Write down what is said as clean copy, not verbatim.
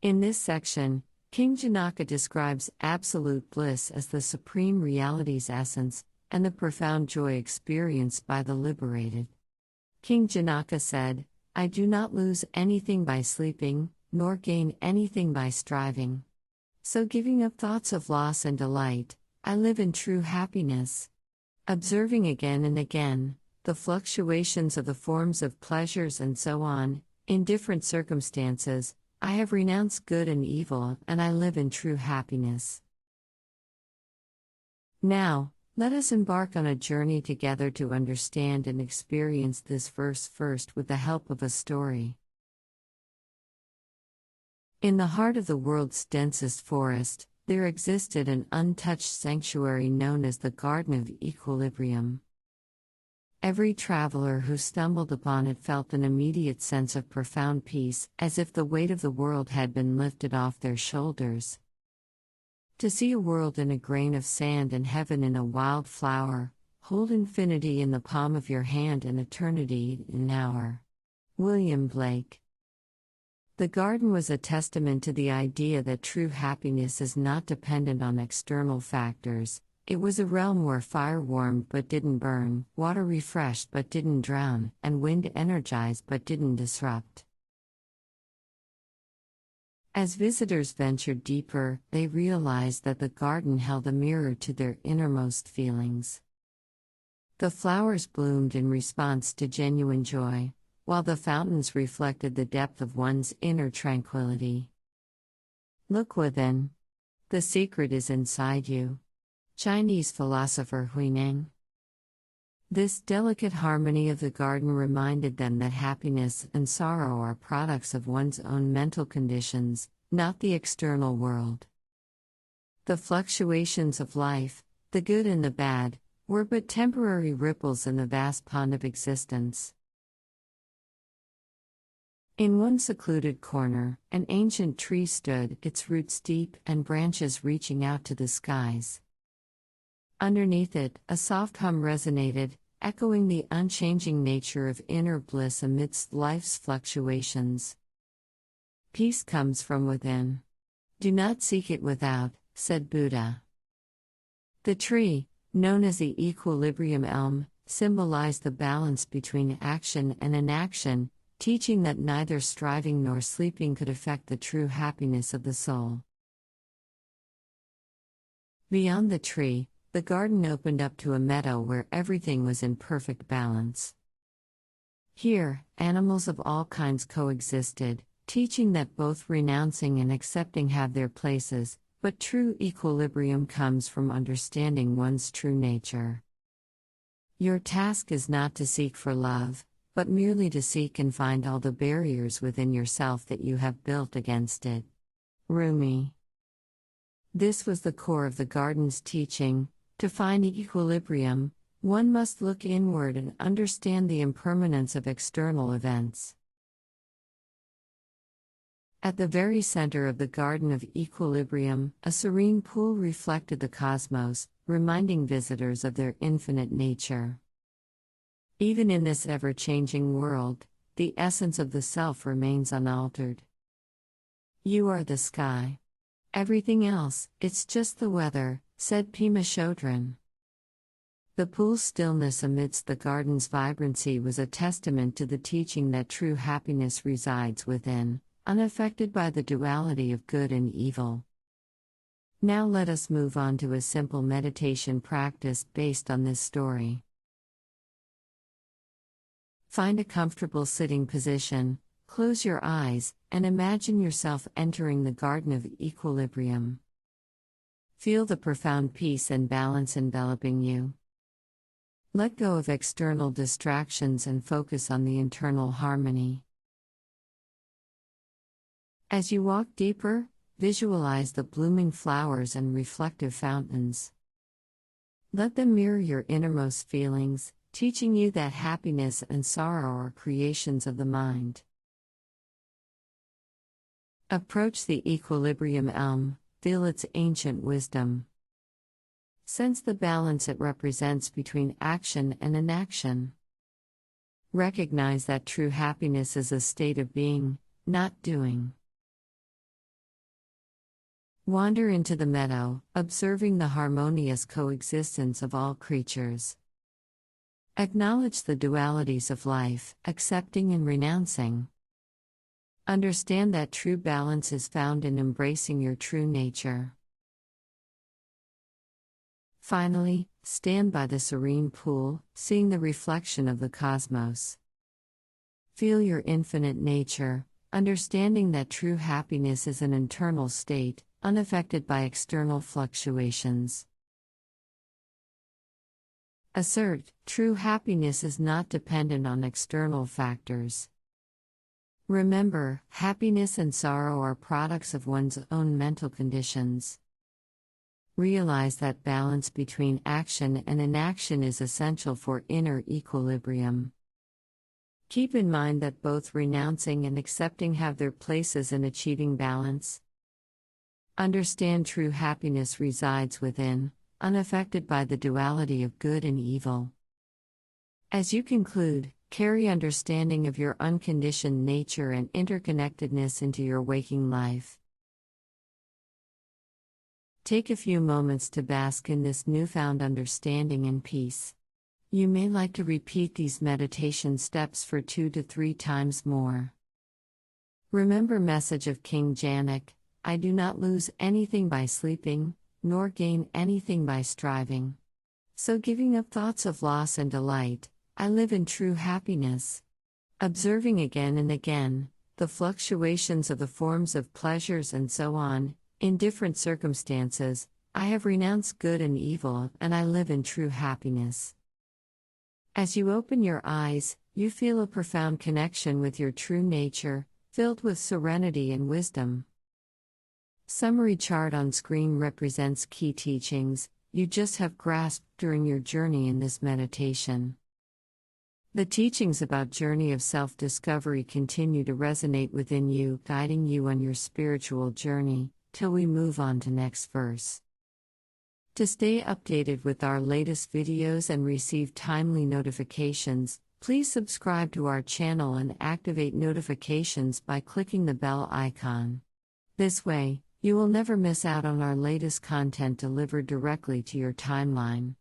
In this section, King Janaka describes absolute bliss as the supreme reality's essence, and the profound joy experienced by the liberated. King Janaka said, "I do not lose anything by sleeping, nor gain anything by striving. So giving up thoughts of loss and delight, I live in true happiness. Observing again and again the fluctuations of the forms of pleasures and so on, in different circumstances, I have renounced good and evil, and I live in true happiness." Now, let us embark on a journey together to understand and experience this verse first with the help of a story. In the heart of the world's densest forest, there existed an untouched sanctuary known as the Garden of Equilibrium. Every traveler who stumbled upon it felt an immediate sense of profound peace, as if the weight of the world had been lifted off their shoulders. To see a world in a grain of sand and heaven in a wild flower, hold infinity in the palm of your hand and eternity in an hour. William Blake. The garden was a testament to the idea that true happiness is not dependent on external factors. It was a realm where fire warmed but didn't burn, water refreshed but didn't drown, and wind energized but didn't disrupt. As visitors ventured deeper, they realized that the garden held a mirror to their innermost feelings. The flowers bloomed in response to genuine joy, while the fountains reflected the depth of one's inner tranquility. Look within. The secret is inside you. Chinese philosopher Huineng. This delicate harmony of the garden reminded them that happiness and sorrow are products of one's own mental conditions, not the external world. The fluctuations of life, the good and the bad, were but temporary ripples in the vast pond of existence. In one secluded corner, an ancient tree stood, its roots deep and branches reaching out to the skies. Underneath it, a soft hum resonated, echoing the unchanging nature of inner bliss amidst life's fluctuations. Peace comes from within. Do not seek it without, said Buddha. The tree, known as the equilibrium elm, symbolized the balance between action and inaction, teaching that neither striving nor sleeping could affect the true happiness of the soul. Beyond the tree, the garden opened up to a meadow where everything was in perfect balance. Here, animals of all kinds coexisted, teaching that both renouncing and accepting have their places, but true equilibrium comes from understanding one's true nature. Your task is not to seek for love, but merely to seek and find all the barriers within yourself that you have built against it. Rumi. This was the core of the garden's teaching. To find equilibrium, one must look inward and understand the impermanence of external events. At the very center of the Garden of Equilibrium, a serene pool reflected the cosmos, reminding visitors of their infinite nature. Even in this ever-changing world, the essence of the self remains unaltered. You are the sky. Everything else, it's just the weather, said Pema Chodron. The pool's stillness amidst the garden's vibrancy was a testament to the teaching that true happiness resides within, unaffected by the duality of good and evil. Now let us move on to a simple meditation practice based on this story. Find a comfortable sitting position, close your eyes, and imagine yourself entering the Garden of Equilibrium. Feel the profound peace and balance enveloping you. Let go of external distractions and focus on the internal harmony. As you walk deeper, visualize the blooming flowers and reflective fountains. Let them mirror your innermost feelings, teaching you that happiness and sorrow are creations of the mind. Approach the equilibrium elm, feel its ancient wisdom. Sense the balance it represents between action and inaction. Recognize that true happiness is a state of being, not doing. Wander into the meadow, observing the harmonious coexistence of all creatures. Acknowledge the dualities of life, accepting and renouncing. Understand that true balance is found in embracing your true nature. Finally, stand by the serene pool, seeing the reflection of the cosmos. Feel your infinite nature, understanding that true happiness is an internal state, unaffected by external fluctuations. Assert, true happiness is not dependent on external factors. Remember, happiness and sorrow are products of one's own mental conditions. Realize that balance between action and inaction is essential for inner equilibrium. Keep in mind that both renouncing and accepting have their places in achieving balance. Understand true happiness resides within, unaffected by the duality of good and evil. As you conclude, carry understanding of your unconditioned nature and interconnectedness into your waking life. Take a few moments to bask in this newfound understanding and peace. You may like to repeat these meditation steps for 2 to 3 times more. Remember message of King Janak, I do not lose anything by sleeping, nor gain anything by striving. So giving up thoughts of loss and delight, I live in true happiness. Observing again and again, the fluctuations of the forms of pleasures and so on, in different circumstances, I have renounced good and evil and I live in true happiness. As you open your eyes, you feel a profound connection with your true nature, filled with serenity and wisdom. Summary chart on screen represents key teachings you just have grasped during your journey in this meditation. The teachings about journey of self-discovery continue to resonate within you, guiding you on your spiritual journey, till we move on to next verse. To stay updated with our latest videos and receive timely notifications, please subscribe to our channel and activate notifications by clicking the bell icon. This way, you will never miss out on our latest content delivered directly to your timeline.